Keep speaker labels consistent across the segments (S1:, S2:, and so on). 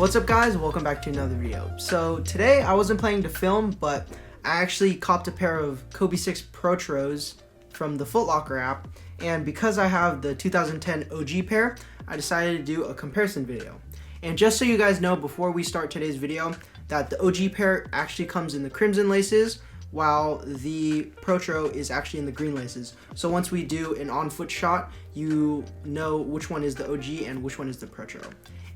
S1: What's up guys, welcome back to another video. So today I wasn't planning to film, but I actually copped a pair of Kobe 6 Protros from the Foot Locker app, and because I have the 2010 OG pair, I decided to do a comparison video. And just so you guys know before we start today's video, that the OG pair actually comes in the crimson laces, while the Protro is actually in the green laces. So once we do an on-foot shot, you know which one is the OG and which one is the Protro.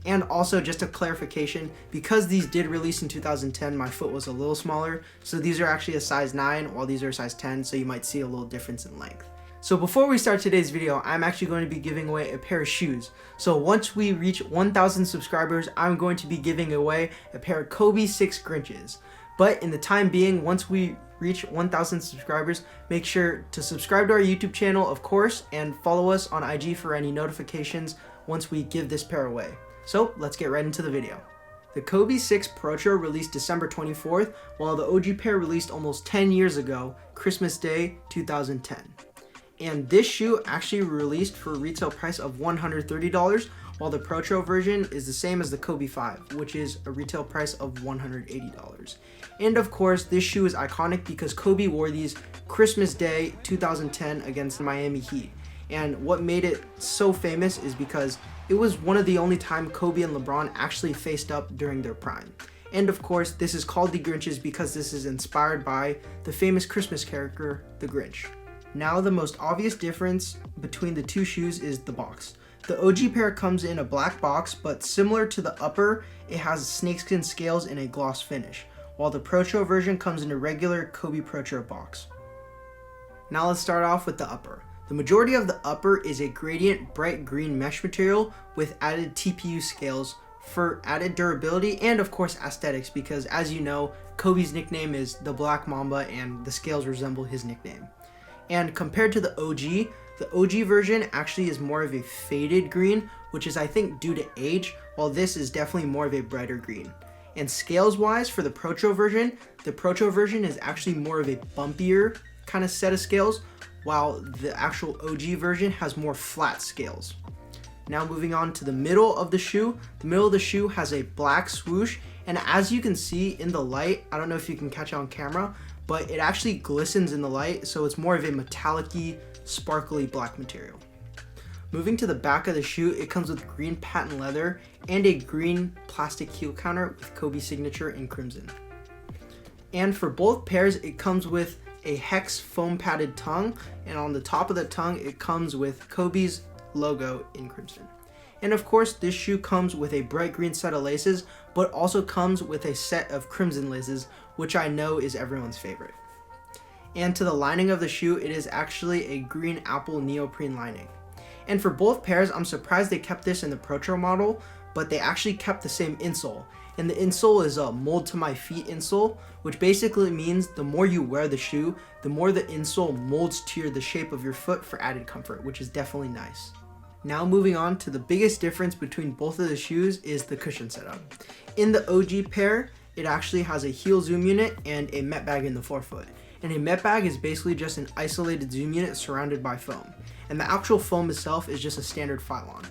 S1: And also, just a clarification, because these did release in 2010, my foot was a little smaller, so these are actually a size 9 while these are a size 10, so you might see a little difference in length. So before we start today's video, I'm actually going to be giving away a pair of shoes. So once we reach 1,000 subscribers, I'm going to be giving away a pair of Kobe 6 Grinches. But in the time being, once we reach 1,000 subscribers, make sure to subscribe to our YouTube channel, of course, and follow us on IG for any notifications once we give this pair away. So let's get right into the video. The Kobe 6 Protro released December 24th, while the OG pair released almost 10 years ago, Christmas Day 2010. And this shoe actually released for a retail price of $130, while the Protro version is the same as the Kobe 5, which is a retail price of $180. And of course, this shoe is iconic because Kobe wore these Christmas Day 2010 against the Miami Heat. And what made it so famous is because it was one of the only time Kobe and LeBron actually faced up during their prime. And of course, this is called the Grinches because this is inspired by the famous Christmas character, the Grinch. Now, the most obvious difference between the two shoes is the box. The OG pair comes in a black box, but similar to the upper, it has snakeskin scales in a gloss finish, while the Protro version comes in a regular Kobe Protro box. Now let's start off with the upper. The majority of the upper is a gradient bright green mesh material with added TPU scales for added durability and of course aesthetics, because as you know, Kobe's nickname is the Black Mamba and the scales resemble his nickname. And compared to the OG version actually is more of a faded green, which is I think due to age, while this is definitely more of a brighter green. And scales wise for the Protro version is actually more of a bumpier kind of set of scales, while the actual OG version has more flat scales. Now moving on to the middle of the shoe. The middle of the shoe has a black swoosh, and as you can see in the light, I don't know if you can catch it on camera, but it actually glistens in the light, so it's more of a metallic-y, sparkly black material. Moving to the back of the shoe, it comes with green patent leather and a green plastic heel counter with Kobe signature in crimson. And for both pairs, it comes with a hex foam padded tongue, and on the top of the tongue it comes with Kobe's logo in crimson. And of course, this shoe comes with a bright green set of laces, but also comes with a set of crimson laces, which I know is everyone's favorite. And to the lining of the shoe, it is actually a green apple neoprene lining. And for both pairs, I'm surprised they kept this in the Protro model, but they actually kept the same insole. And the insole is a mold to my feet insole, which basically means the more you wear the shoe, the more the insole molds to the shape of your foot for added comfort, which is definitely nice. Now moving on to the biggest difference between both of the shoes is the cushion setup. In the OG pair, it actually has a heel zoom unit and a met bag in the forefoot. And a met bag is basically just an isolated zoom unit surrounded by foam. And the actual foam itself is just a standard Phylon.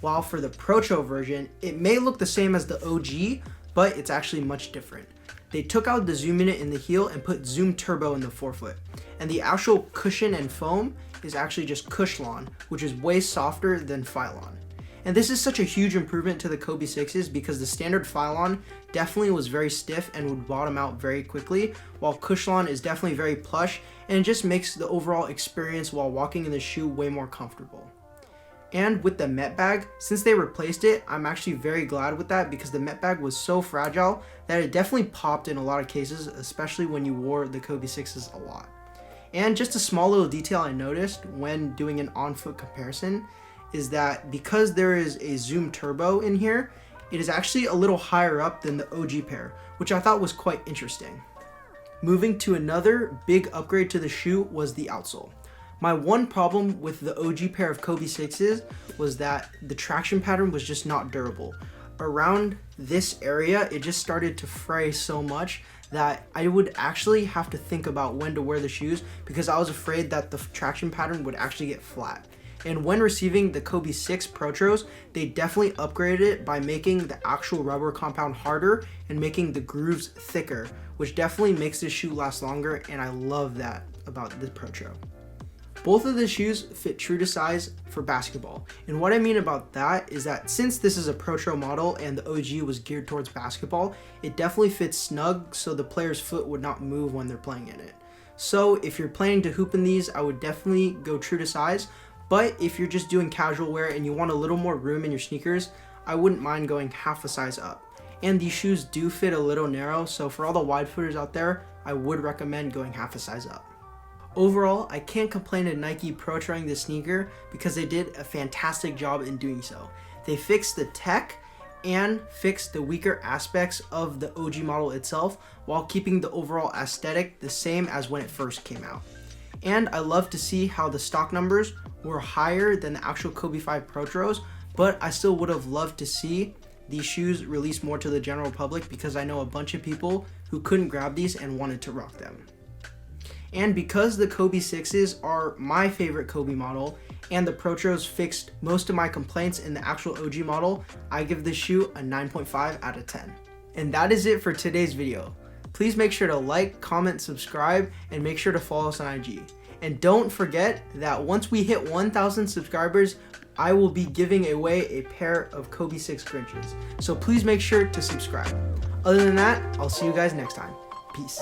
S1: While for the Protro version, it may look the same as the OG, but it's actually much different. They took out the zoom unit in the heel and put Zoom Turbo in the forefoot. And the actual cushion and foam is actually just Cushlon, which is way softer than Phylon. And this is such a huge improvement to the Kobe 6s because the standard Phylon definitely was very stiff and would bottom out very quickly, while Cushlon is definitely very plush and it just makes the overall experience while walking in the shoe way more comfortable. And with the met bag, since they replaced it, I'm actually very glad with that because the met bag was so fragile that it definitely popped in a lot of cases, especially when you wore the Kobe 6s a lot. And just a small little detail I noticed when doing an on-foot comparison is that because there is a Zoom Turbo in here, it is actually a little higher up than the OG pair, which I thought was quite interesting. Moving to another big upgrade to the shoe was the outsole. My one problem with the OG pair of Kobe 6s was that the traction pattern was just not durable. Around this area, it just started to fray so much that I would actually have to think about when to wear the shoes because I was afraid that the traction pattern would actually get flat. And when receiving the Kobe 6 Protros, they definitely upgraded it by making the actual rubber compound harder and making the grooves thicker, which definitely makes this shoe last longer, and I love that about the Protro. Both of the shoes fit true to size for basketball. And what I mean about that is that since this is a Protro model and the OG was geared towards basketball, it definitely fits snug so the player's foot would not move when they're playing in it. So if you're planning to hoop in these, I would definitely go true to size. But if you're just doing casual wear and you want a little more room in your sneakers, I wouldn't mind going half a size up. And these shoes do fit a little narrow, so for all the wide footers out there, I would recommend going half a size up. Overall, I can't complain to Nike Protroing this sneaker because they did a fantastic job in doing so. They fixed the tech and fixed the weaker aspects of the OG model itself while keeping the overall aesthetic the same as when it first came out. And I love to see how the stock numbers were higher than the actual Kobe 5 Protros, but I still would have loved to see these shoes released more to the general public because I know a bunch of people who couldn't grab these and wanted to rock them. And because the Kobe 6s are my favorite Kobe model and the Protros fixed most of my complaints in the actual OG model, I give this shoe a 9.5 out of 10. And that is it for today's video. Please make sure to like, comment, subscribe, and make sure to follow us on IG. And don't forget that once we hit 1,000 subscribers, I will be giving away a pair of Kobe 6 Grinches. So please make sure to subscribe. Other than that, I'll see you guys next time. Peace.